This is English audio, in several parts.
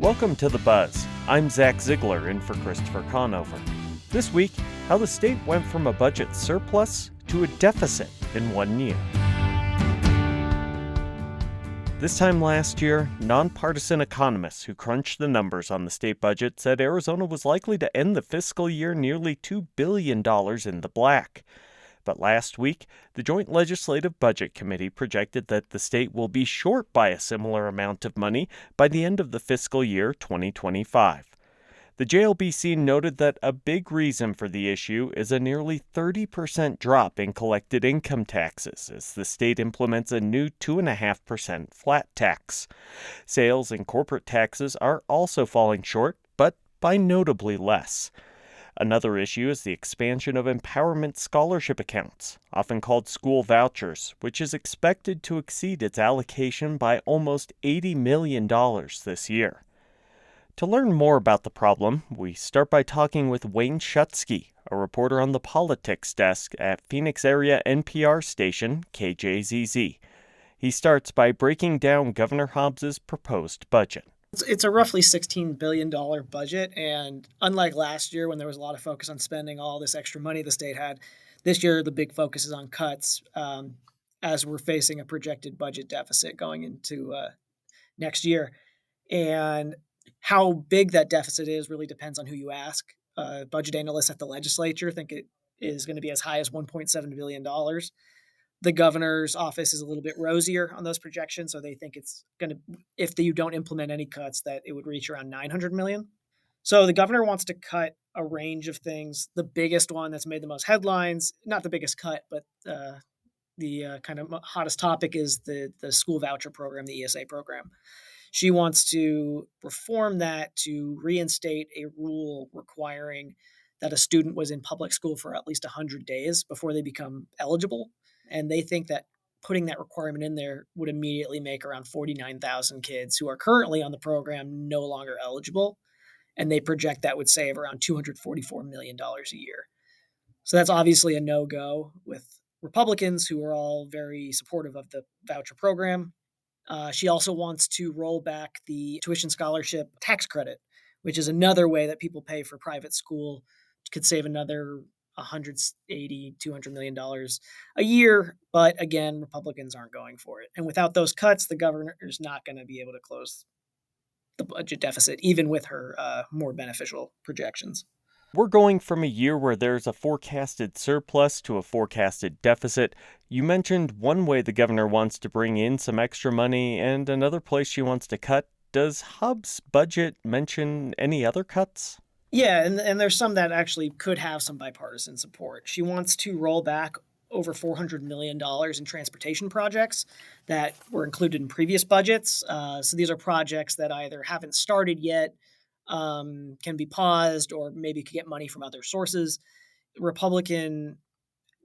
Welcome to The Buzz. I'm Zach Ziegler in for Christopher Conover. This week, how the state went from a budget surplus to a deficit in 1 year. This time last year, nonpartisan economists who crunched the numbers on the state budget said Arizona was likely to end the fiscal year nearly $2 billion in the black. But last week, the Joint Legislative Budget Committee projected that the state will be short by a similar amount of money by the end of the fiscal year 2025. The JLBC noted that a big reason for the issue is a nearly 30% drop in collected income taxes as the state implements a new 2.5% flat tax. Sales and corporate taxes are also falling short, but by notably less. Another issue is the expansion of empowerment scholarship accounts, often called school vouchers, which is expected to exceed its allocation by almost $80 million this year. To learn more about the problem, we start by talking with Wayne Schutsky, a reporter on the politics desk at Phoenix area NPR station KJZZ. He starts by breaking down Governor Hobbs's proposed budget. It's a roughly $16 billion budget, and unlike last year when there was a lot of focus on spending all this extra money the state had, this year the big focus is on cuts as we're facing a projected budget deficit going into next year. And how big that deficit is really depends on who you ask. Budget analysts at the legislature think it is going to be as high as $1.7 billion. The governor's office is a little bit rosier on those projections, so they think it's going to, if you don't implement any cuts, that it would reach around $900 million. So the governor wants to cut a range of things. The biggest one that's made the most headlines, not the biggest cut, but the kind of hottest topic is the school voucher program, the ESA program. She wants to reform that to reinstate a rule requiring that a student was in public school for at least 100 days before they become eligible. And they think that putting that requirement in there would immediately make around 49,000 kids who are currently on the program no longer eligible. And they project that would save around $244 million a year. So that's obviously a no-go with Republicans who are all very supportive of the voucher program. She also wants to roll back the tuition scholarship tax credit, which is another way that people pay for private school, could save another $180-200 million a year. But again, Republicans aren't going for it. And without those cuts, the governor is not going to be able to close the budget deficit, even with her more beneficial projections. We're going from a year where there's a forecasted surplus to a forecasted deficit. You mentioned one way the governor wants to bring in some extra money and another place she wants to cut. Does Hobbs' budget mention any other cuts? Yeah, and there's some that actually could have some bipartisan support. She wants to roll back over $400 million in transportation projects that were included in previous budgets. So these are projects that either haven't started yet, can be paused, or maybe could get money from other sources. Republican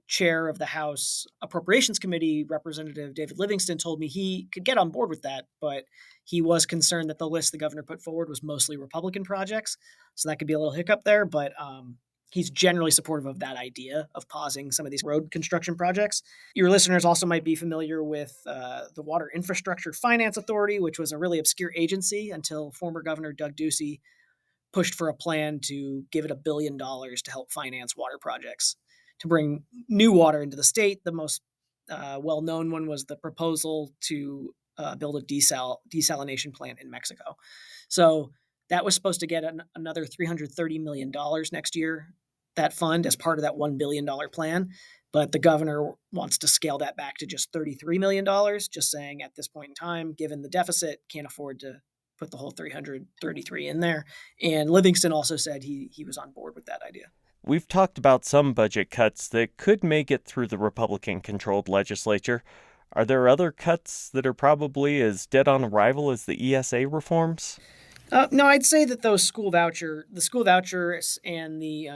chair of the House Appropriations Committee, Representative David Livingston, told me he could get on board with that, but he was concerned that the list the governor put forward was mostly Republican projects. So that could be a little hiccup there, but he's generally supportive of that idea of pausing some of these road construction projects. Your listeners also might be familiar with the Water Infrastructure Finance Authority, which was a really obscure agency until former Governor Doug Ducey pushed for a plan to give it $1 billion to help finance water projects to bring new water into the state. The most well-known one was the proposal to build a desalination plant in Mexico. So that was supposed to get another $330 million next year, that fund, as part of that $1 billion plan. But the governor wants to scale that back to just $33 million, just saying at this point in time, given the deficit, can't afford to put the whole 333 in there. And Livingston also said he was on board with that idea. We've talked about some budget cuts that could make it through the Republican-controlled legislature. Are there other cuts that are probably as dead on arrival as the ESA reforms? No, I'd say that the school vouchers and the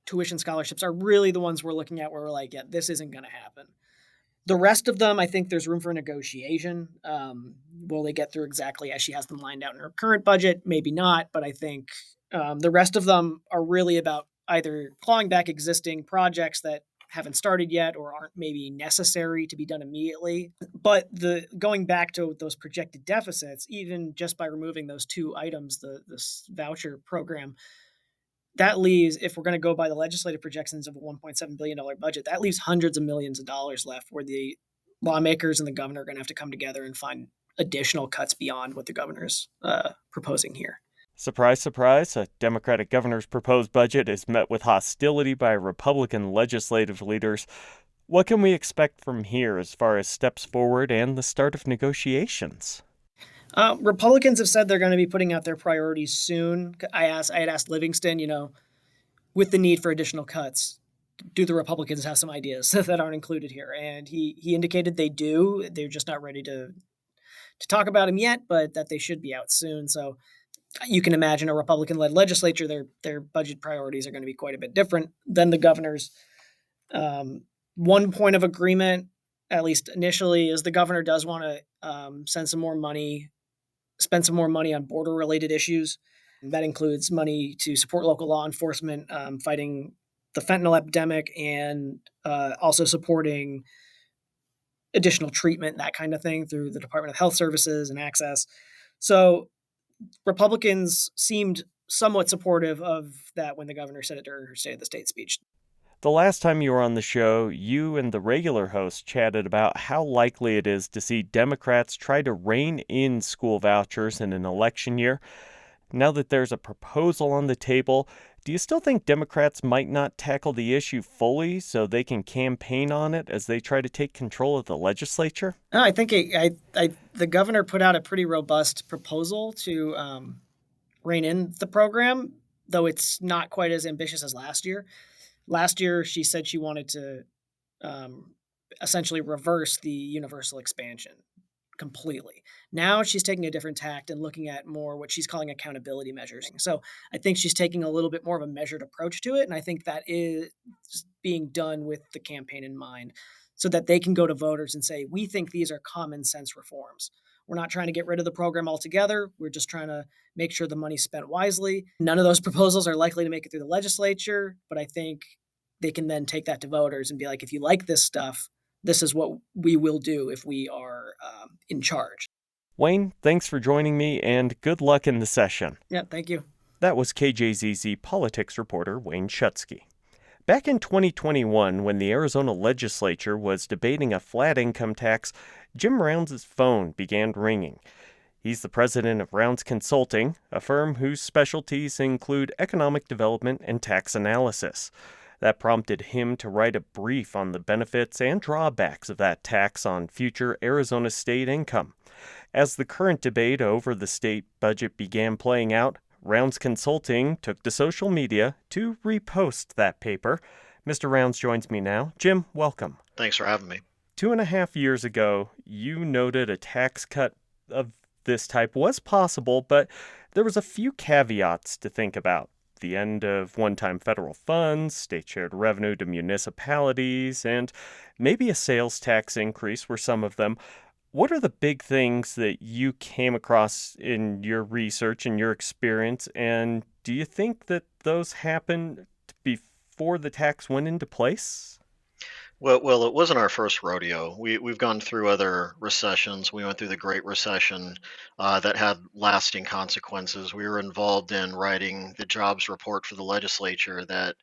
tuition scholarships are really the ones we're looking at where we're like, yeah, this isn't going to happen. The rest of them, I think there's room for negotiation. Will they get through exactly as she has them lined out in her current budget? Maybe not, but I think the rest of them are really about either clawing back existing projects that haven't started yet or aren't maybe necessary to be done immediately. But the going back to those projected deficits, even just by removing those two items, the this voucher program, that leaves, if we're going to go by the legislative projections of a $1.7 billion budget, that leaves hundreds of millions of dollars left where the lawmakers and the governor are going to have to come together and find additional cuts beyond what the governor's proposing here. Surprise, surprise, a Democratic governor's proposed budget is met with hostility by Republican legislative leaders. What can we expect from here as far as steps forward and the start of negotiations? Republicans have said they're going to be putting out their priorities soon. I had asked Livingston, with the need for additional cuts, do the Republicans have some ideas that aren't included here? And he indicated they do. They're just not ready to talk about them yet, but that they should be out soon. So you can imagine a Republican-led legislature, their budget priorities are going to be quite a bit different than the governor's. One point of agreement, at least initially, is the governor does want to spend some more money on border-related issues. That includes money to support local law enforcement fighting the fentanyl epidemic, and also supporting additional treatment, that kind of thing, through the Department of Health Services and Access. So Republicans seemed somewhat supportive of that when the governor said it during her State of the State speech. The last time you were on the show, you and the regular host chatted about how likely it is to see Democrats try to rein in school vouchers in an election year. Now that there's a proposal on the table, do you still think Democrats might not tackle the issue fully so they can campaign on it as they try to take control of the legislature? No, I think the governor put out a pretty robust proposal to rein in the program, though it's not quite as ambitious as last year. Last year, she said she wanted to essentially reverse the universal expansion completely. Now she's taking a different tact and looking at more what she's calling accountability measures. So I think she's taking a little bit more of a measured approach to it. And I think that is being done with the campaign in mind so that they can go to voters and say, we think these are common sense reforms. We're not trying to get rid of the program altogether. We're just trying to make sure the money's spent wisely. None of those proposals are likely to make it through the legislature, but I think they can then take that to voters and be like, if you like this stuff, this is what we will do if we are in charge. Wayne, thanks for joining me and good luck in the session. Yeah, thank you. That was KJZZ politics reporter Wayne Schutsky. Back in 2021, when the Arizona legislature was debating a flat income tax, Jim Rounds' phone began ringing. He's the president of Rounds Consulting, a firm whose specialties include economic development and tax analysis. That prompted him to write a brief on the benefits and drawbacks of that tax on future Arizona state income. As the current debate over the state budget began playing out, Rounds Consulting took to social media to repost that paper. Mr. Rounds joins me now. Jim, welcome. Thanks for having me. 2.5 years ago, you noted a tax cut of this type was possible, but there was a few caveats to think about. The end of one-time federal funds, state-shared revenue to municipalities, and maybe a sales tax increase were some of them. What are the big things that you came across in your research and your experience, and do you think that those happened before the tax went into place? Well, it wasn't our first rodeo. We've gone through other recessions. We went through the Great Recession that had lasting consequences. We were involved in writing the jobs report for the legislature that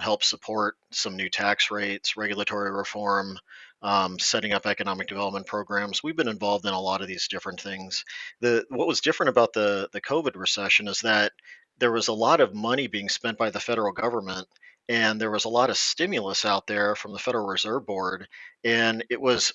helped support some new tax rates, regulatory reform, setting up economic development programs. We've been involved in a lot of these different things. What was different about the COVID recession is that there was a lot of money being spent by the federal government, and there was a lot of stimulus out there from the Federal Reserve Board, and it was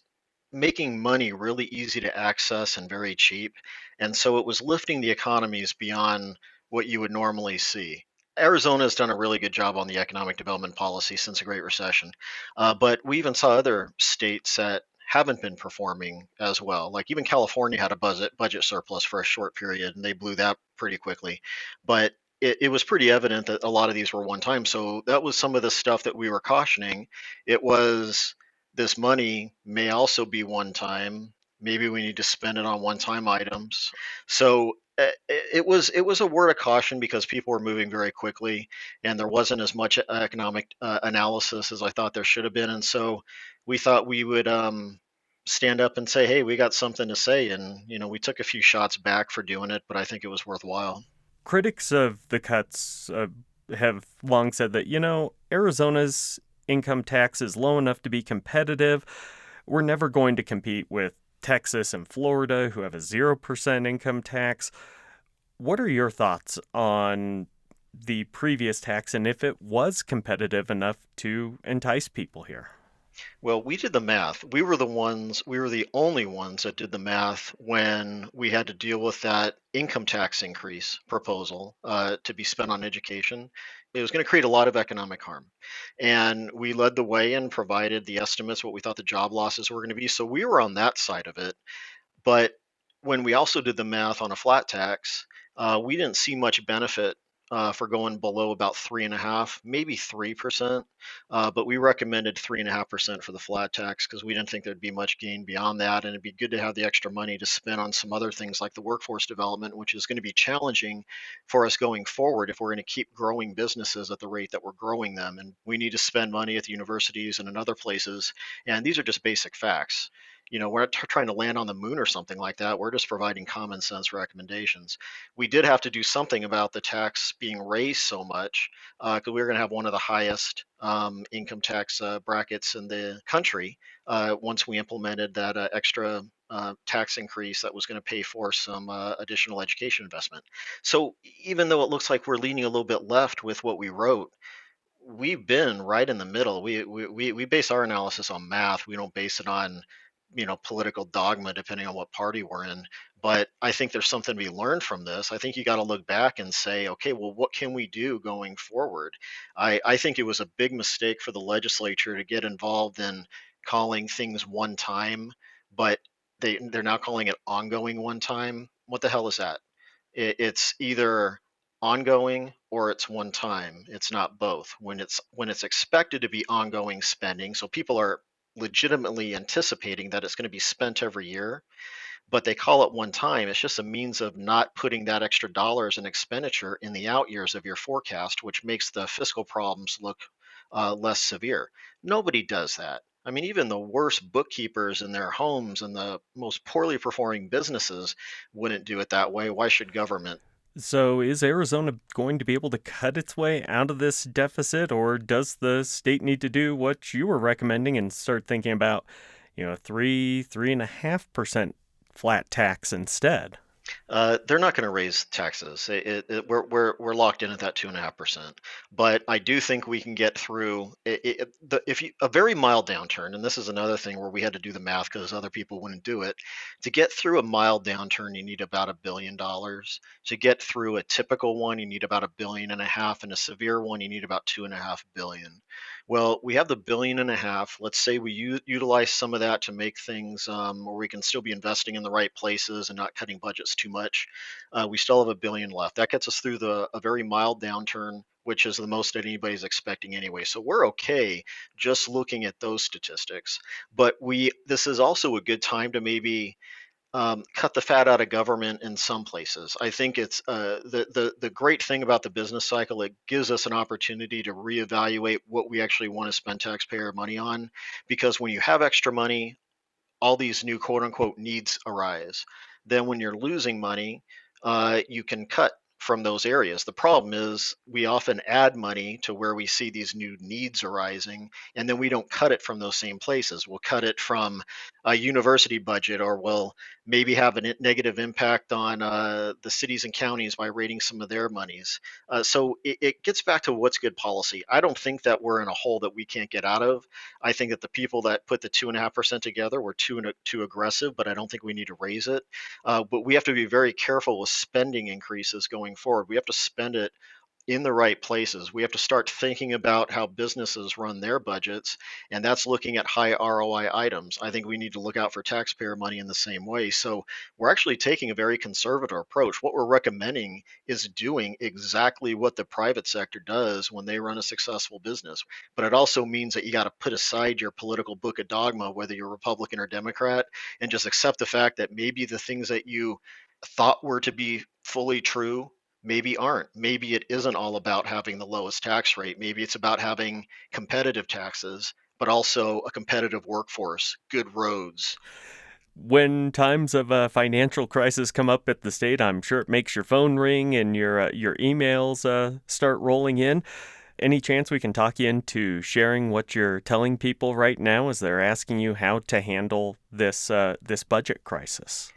making money really easy to access and very cheap. And so it was lifting the economies beyond what you would normally see. Arizona has done a really good job on the economic development policy since the Great Recession, but we even saw other states that haven't been performing as well. Like even California had a budget surplus for a short period, and they blew that pretty quickly. But it was pretty evident that a lot of these were one time. So that was some of the stuff that we were cautioning. It was this money may also be one time. Maybe we need to spend it on one time items. So It was a word of caution because people were moving very quickly, and there wasn't as much economic analysis as I thought there should have been, and so we thought we would stand up and say, "Hey, we got something to say," and we took a few shots back for doing it, but I think it was worthwhile. Critics of the cuts have long said that, Arizona's income tax is low enough to be competitive. We're never going to compete with Texas and Florida, who have a 0% income tax. What are your thoughts on the previous tax and if it was competitive enough to entice people here? Well, we did the math. We were the only ones that did the math when we had to deal with that income tax increase proposal to be spent on education. It was going to create a lot of economic harm. And we led the way and provided the estimates, what we thought the job losses were going to be. So we were on that side of it. But when we also did the math on a flat tax, we didn't see much benefit for going below about 3.5, maybe 3%. But we recommended 3.5% for the flat tax because we didn't think there'd be much gain beyond that. And it'd be good to have the extra money to spend on some other things like the workforce development, which is going to be challenging for us going forward if we're going to keep growing businesses at the rate that we're growing them. And we need to spend money at the universities and in other places. And these are just basic facts. We're not trying to land on the moon or something like that. We're just providing common sense recommendations. We did have to do something about the tax being raised so much because we were going to have one of the highest income tax brackets in the country once we implemented that extra tax increase that was going to pay for some additional education investment. So even though it looks like we're leaning a little bit left with what we wrote, we've been right in the middle. We base our analysis on math. We don't base it on, political dogma, depending on what party we're in. But I think there's something to be learned from this. I think you got to look back and say, okay, well, what can we do going forward? I think it was a big mistake for the legislature to get involved in calling things one time, but they're now calling it ongoing one time. What the hell is that? It's either ongoing or it's one time. It's not both. When it's expected to be ongoing spending, so people are legitimately anticipating that it's going to be spent every year, but they call it one time. It's just a means of not putting that extra dollars in expenditure in the out years of your forecast, which makes the fiscal problems look less severe. Nobody does that. I mean, even the worst bookkeepers in their homes and the most poorly performing businesses wouldn't do it that way. Why should government? So, is Arizona going to be able to cut its way out of this deficit, or does the state need to do what you were recommending and start thinking about, 3.5% flat tax instead? They're not going to raise taxes. We're locked in at that 2.5%. But I do think we can get through if you a very mild downturn, and this is another thing where we had to do the math because other people wouldn't do it. To get through a mild downturn, you need about $1 billion. To get through a typical one, you need about 1.5 billion, and a severe one, you need about 2.5 billion. Well, we have the 1.5 billion. Let's say we utilize some of that to make things where we can still be investing in the right places and not cutting budgets too much. We still have 1 billion left. That gets us through a very mild downturn, which is the most that anybody's expecting anyway. So we're okay just looking at those statistics. But this is also a good time to maybe cut the fat out of government in some places. I think it's the great thing about the business cycle. It gives us an opportunity to reevaluate what we actually want to spend taxpayer money on, because when you have extra money, all these new quote unquote needs arise. Then when you're losing money, you can cut from those areas. The problem is we often add money to where we see these new needs arising, and then we don't cut it from those same places. We'll cut it from a university budget, or we'll maybe have a negative impact on the cities and counties by rating some of their monies. So it gets back to what's good policy. I don't think that we're in a hole that we can't get out of. I think that the people that put the 2.5% together were too aggressive, but I don't think we need to raise it. But we have to be very careful with spending increases going forward. We have to spend it in the right places. We have to start thinking about how businesses run their budgets, and that's looking at high ROI items. I think we need to look out for taxpayer money in the same way. So we're actually taking a very conservative approach. What we're recommending is doing exactly what the private sector does when they run a successful business. But it also means that you got to put aside your political book of dogma, whether you're Republican or Democrat, and just accept the fact that maybe the things that you thought were to be fully true maybe aren't. Maybe it isn't all about having the lowest tax rate. Maybe it's about having competitive taxes, but also a competitive workforce, good roads. When times of a financial crisis come up at the state, I'm sure it makes your phone ring and your emails start rolling in. Any chance we can talk you into sharing what you're telling people right now as they're asking you how to handle this budget crisis?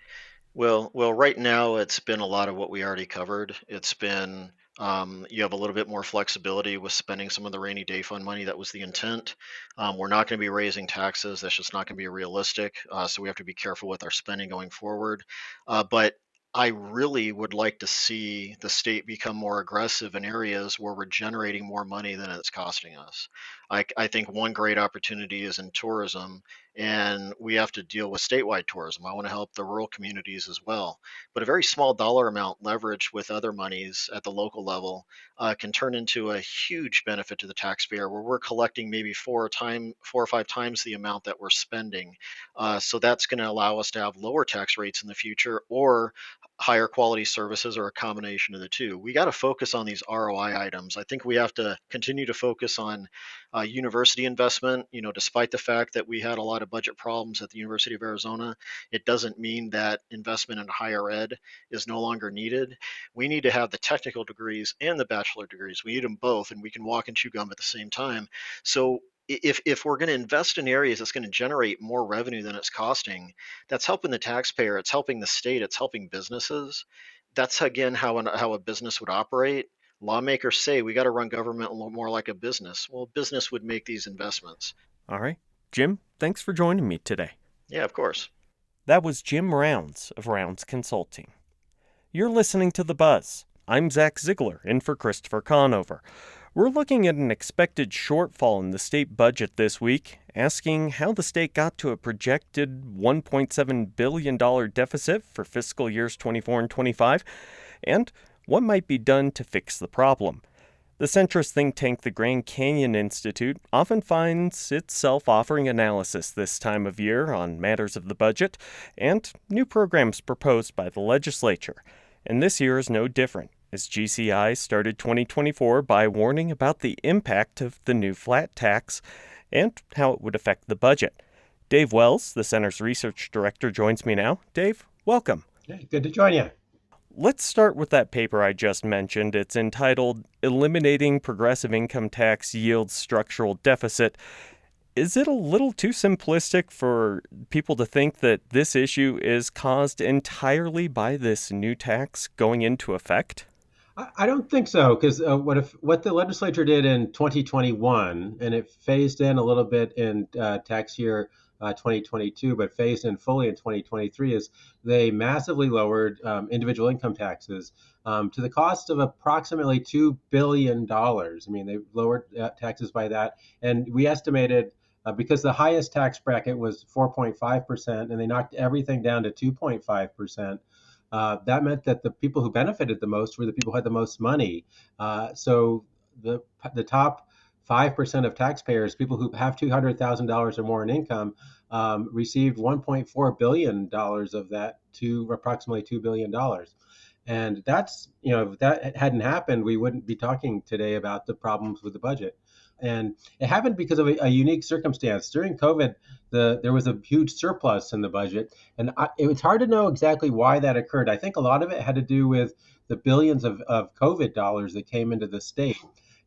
Well, right now it's been a lot of what we already covered. It's been you have a little bit more flexibility with spending some of the rainy day fund money. That was the intent. We're not going to be raising taxes. That's just not going to be realistic. So we have to be careful with our spending going forward. But I really would like to see the state become more aggressive in areas where we're generating more money than it's costing us. I think one great opportunity is in tourism, and we have to deal with statewide tourism. I want to help the rural communities as well. But a very small dollar amount leveraged with other monies at the local level can turn into a huge benefit to the taxpayer, where we're collecting maybe 4 or 5 times the amount that we're spending. So that's going to allow us to have lower tax rates in the future, or higher quality services, or a combination of the two. We got to focus on these ROI items. I think we have to continue to focus on university investment. Despite the fact that we had a lot of budget problems at the University of Arizona, it doesn't mean that investment in higher ed is no longer needed. We need to have the technical degrees and the bachelor degrees. We need them both, and we can walk and chew gum at the same time. So if we're going to invest in areas that's going to generate more revenue than it's costing, that's helping the taxpayer, it's helping the state, it's helping businesses. That's again how a business would operate. Lawmakers say we got to run government a little more like a business. Well, business would make these investments. All right. Jim, thanks for joining me today. Yeah, of course. That was Jim Rounds of Rounds Consulting. You're listening to The Buzz. I'm Zach Ziegler, in for Christopher Conover. We're looking at an expected shortfall in the state budget this week, asking how the state got to a projected $1.7 billion deficit for fiscal years 24 and 25, and what might be done to fix the problem. The centrist think tank, the Grand Canyon Institute, often finds itself offering analysis this time of year on matters of the budget and new programs proposed by the legislature. And this year is no different, as GCI started 2024 by warning about the impact of the new flat tax and how it would affect the budget. Dave Wells, the center's research director, joins me now. Dave, welcome. Hey, good to join you. Let's start with that paper I just mentioned. It's entitled Eliminating Progressive Income Tax Yields Structural Deficit. Is it a little too simplistic for people to think that this issue is caused entirely by this new tax going into effect? I don't think so, because what the legislature did in 2021, and it phased in a little bit in tax year 2022, but phased in fully in 2023, is they massively lowered individual income taxes to the cost of approximately $2 billion. I mean, they lowered taxes by that, and we estimated. Because the highest tax bracket was 4.5%, and they knocked everything down to 2.5%. That meant that the people who benefited the most were the people who had the most money. So the top 5% of taxpayers, people who have $200,000 or more in income, received $1.4 billion of that to approximately $2 billion. And if that hadn't happened, we wouldn't be talking today about the problems with the budget. And it happened because of a unique circumstance. During COVID, there was a huge surplus in the budget, and it was hard to know exactly why that occurred. I think a lot of it had to do with the billions of COVID dollars that came into the state.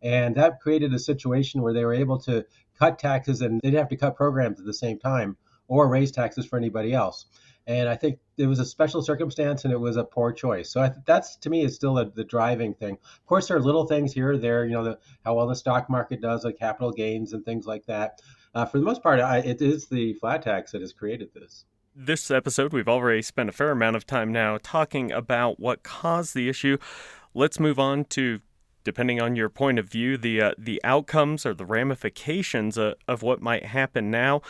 And that created a situation where they were able to cut taxes, and they didn't have to cut programs at the same time or raise taxes for anybody else. And I think it was a special circumstance, and it was a poor choice. So that's, to me, is still the driving thing. Of course, there are little things here or there, how well the stock market does, like capital gains and things like that. For the most part, it is the flat tax that has created this. This episode, we've already spent a fair amount of time now talking about what caused the issue. Let's move on to, depending on your point of view, the outcomes or the ramifications of what might happen now.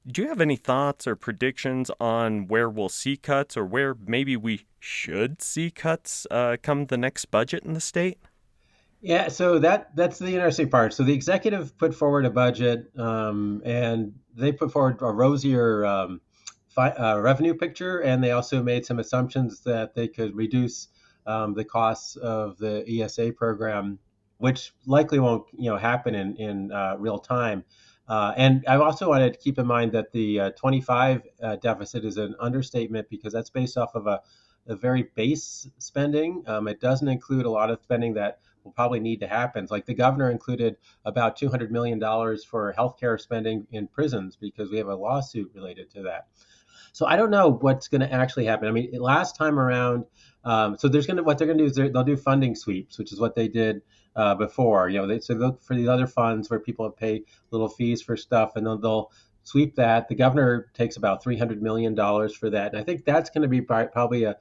Do you have any thoughts or predictions on where we'll see cuts, or where maybe we should see cuts come the next budget in the state? Yeah, so that's the interesting part. So the executive put forward a budget, and they put forward a rosier revenue picture, and they also made some assumptions that they could reduce the costs of the ESA program, which likely won't happen in real time. And I also wanted to keep in mind that the 25 deficit is an understatement because that's based off of a very base spending. It doesn't include a lot of spending that will probably need to happen. Like the governor included about $200 million for healthcare spending in prisons because we have a lawsuit related to that. So I don't know what's going to actually happen. I mean, last time around, so there's going to what they're going to do is they'll do funding sweeps, which is what they did before. They look for these other funds where people pay little fees for stuff, and then they'll sweep that. The governor takes about $300 million for that, and I think that's going to be probably a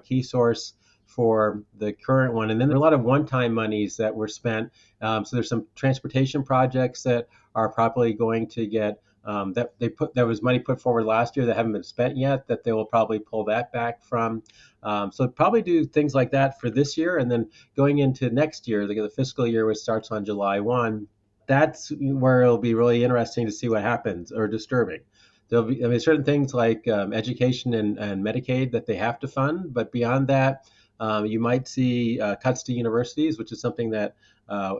key source for the current one. And then there are a lot of one-time monies that were spent. So there's some transportation projects that are probably going to get that there was money put forward last year that haven't been spent yet that they will probably pull that back from. So probably do things like that for this year, and then going into next year, the fiscal year, which starts on July 1. That's where it'll be really interesting to see what happens, or disturbing. There'll be, I mean, certain things like education and Medicaid that they have to fund, but beyond that, you might see cuts to universities, which is something that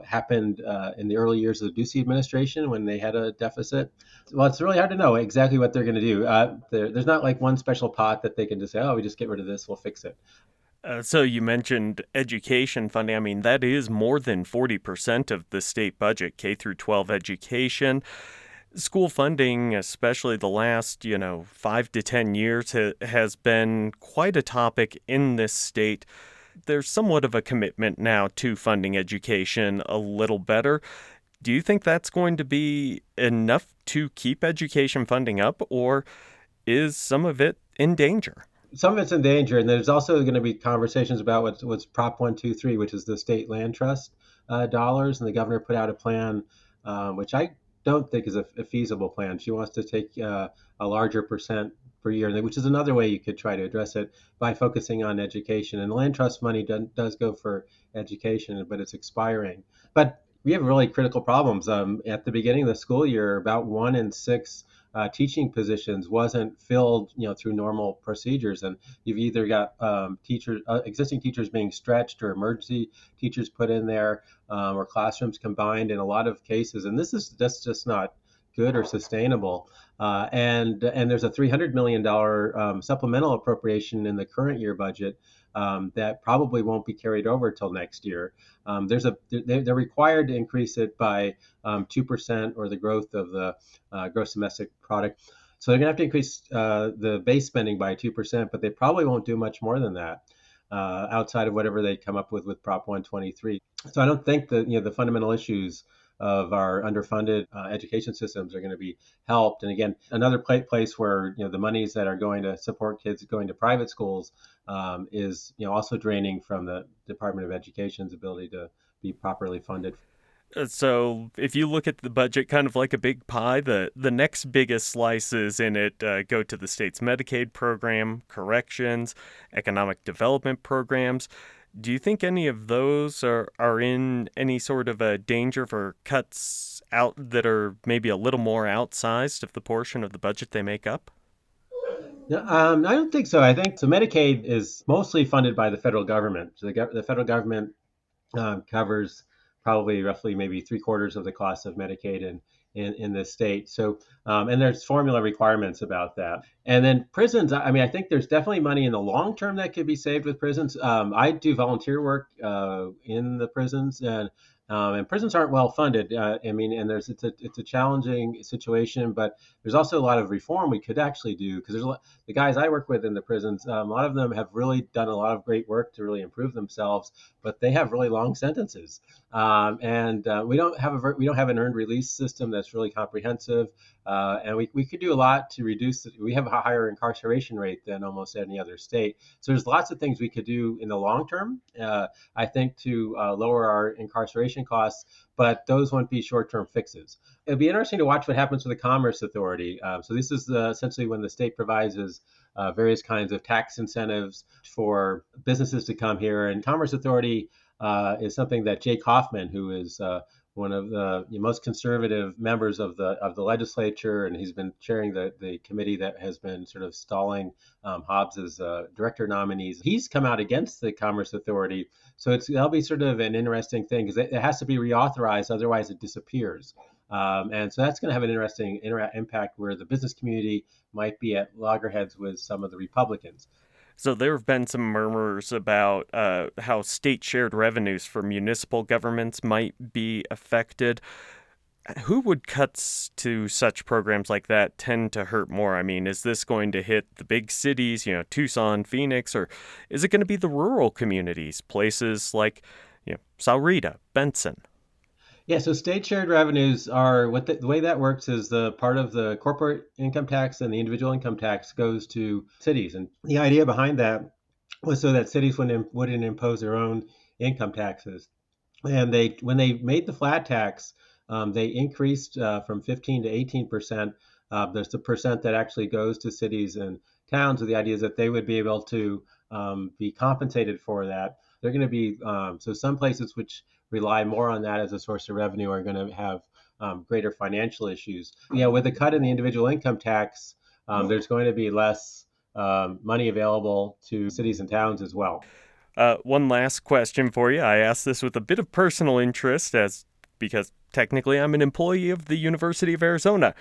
happened in the early years of the Ducey administration when they had a deficit. Well, it's really hard to know exactly what they're going to do. There's not like one special pot that they can just say, oh, we just get rid of this, we'll fix it. So you mentioned education funding. I mean, that is more than 40% of the state budget, K through 12 education. School funding, especially the last, 5 to 10 years, has been quite a topic in this state. There's somewhat of a commitment now to funding education a little better. Do you think that's going to be enough to keep education funding up, or is some of it in danger? Some of it's in danger, and there's also going to be conversations about what's Prop 123, which is the state land trust dollars, and the governor put out a plan, which I don't think is a feasible plan. She wants to take a larger percent per year, which is another way you could try to address it by focusing on education. And the land trust money does go for education, but it's expiring. But we have really critical problems. At the beginning of the school year, about 1 in 6 teaching positions wasn't filled, through normal procedures, and you've either got existing teachers being stretched, or emergency teachers put in there, or classrooms combined in a lot of cases, and that's just not good or sustainable. And there's a $300 million supplemental appropriation in the current year budget that probably won't be carried over till next year. They're required to increase it by 2% or the growth of the gross domestic product. So they're going to have to increase the base spending by 2%, but they probably won't do much more than that outside of whatever they come up with Prop 123. So I don't think that the fundamental issues of our underfunded education systems are going to be helped. And again, another place where the monies that are going to support kids going to private schools is also draining from the Department of Education's ability to be properly funded. So if you look at the budget kind of like a big pie, the next biggest slices in it go to the state's Medicaid program, corrections, economic development programs. Do you think any of those are in any sort of a danger for cuts out that are maybe a little more outsized of the portion of the budget they make up? No, I don't think so. I think so. Medicaid is mostly funded by the federal government. So the federal government covers probably roughly maybe 3/4 of the cost of Medicaid in this state. So, and there's formula requirements about that. And then prisons, I mean, I think there's definitely money in the long term that could be saved with prisons. I do volunteer work in the prisons, and prisons aren't well funded. I mean, and it's a challenging situation, but there's also a lot of reform we could actually do because the guys I work with in the prisons, a lot of them have really done a lot of great work to really improve themselves, but they have really long sentences, and we don't have an earned release system that's really comprehensive, and we could do a lot to reduce it. We have a higher incarceration rate than almost any other state, so there's lots of things we could do in the long term. I think to lower our incarceration costs, but those won't be short-term fixes. It'll be interesting to watch what happens with the Commerce Authority. So this is essentially when the state provides various kinds of tax incentives for businesses to come here. And Commerce Authority is something that Jake Hoffman, who is one of the most conservative members of the legislature, and he's been chairing the committee that has been sort of stalling Hobbs's director nominees. He's come out against the Commerce Authority, so that'll be sort of an interesting thing because it has to be reauthorized, otherwise it disappears. And so that's going to have an interesting impact where the business community might be at loggerheads with some of the Republicans. So there have been some murmurs about how state shared revenues for municipal governments might be affected. Who would cuts to such programs like that tend to hurt more? I mean, is this going to hit the big cities, Tucson, Phoenix, or is it going to be the rural communities, places like, Sahuarita, Benson? Yeah, so state shared revenues are the way that works is the part of the corporate income tax and the individual income tax goes to cities. And the idea behind that was so that cities wouldn't impose their own income taxes. And when they made the flat tax, they increased from 15 to 18%. There's the percent that actually goes to cities and towns. So the idea is that they would be able to be compensated for that. They're going to be so some places which rely more on that as a source of revenue are going to have greater financial issues. With the cut in the individual income tax, there's going to be less money available to cities and towns as well. One last question for you. I asked this with a bit of personal interest because technically I'm an employee of the University of Arizona.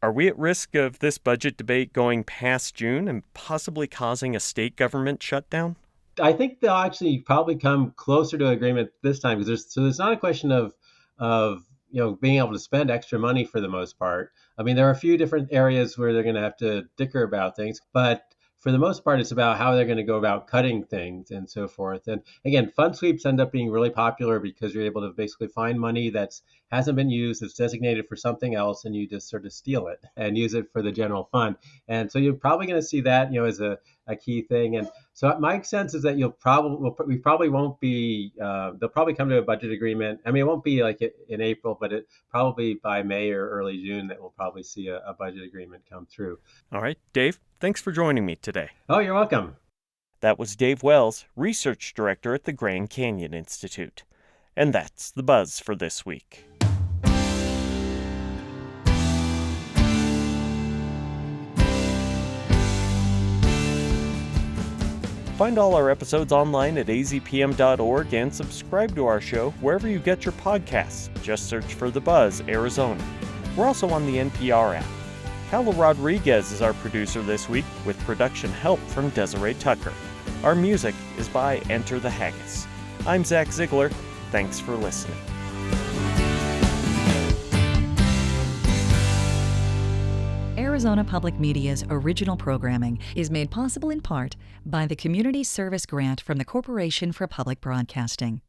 Are we at risk of this budget debate going past June and possibly causing a state government shutdown? I think they'll actually probably come closer to agreement this time because there's not a question of being able to spend extra money for the most part. I mean, there are a few different areas where they're going to have to dicker about things, but for the most part, it's about how they're going to go about cutting things and so forth. And again, fund sweeps end up being really popular because you're able to basically find money that hasn't been used, it's designated for something else, and you just sort of steal it and use it for the general fund. And so you're probably going to see that, as a key thing. And so my sense is that we probably won't be, they'll probably come to a budget agreement. I mean, it won't be like in April, but it probably by May or early June that we'll probably see a budget agreement come through. All right, Dave, thanks for joining me today. Oh, you're welcome. That was Dave Wells, Research Director at the Grand Canyon Institute. And that's the buzz for this week. Find all our episodes online at azpm.org and subscribe to our show wherever you get your podcasts. Just search for The Buzz, Arizona. We're also on the NPR app. Hala Rodriguez is our producer this week, with production help from Desiree Tucker. Our music is by Enter the Haggis. I'm Zach Ziegler. Thanks for listening. Arizona Public Media's original programming is made possible in part by the Community Service Grant from the Corporation for Public Broadcasting.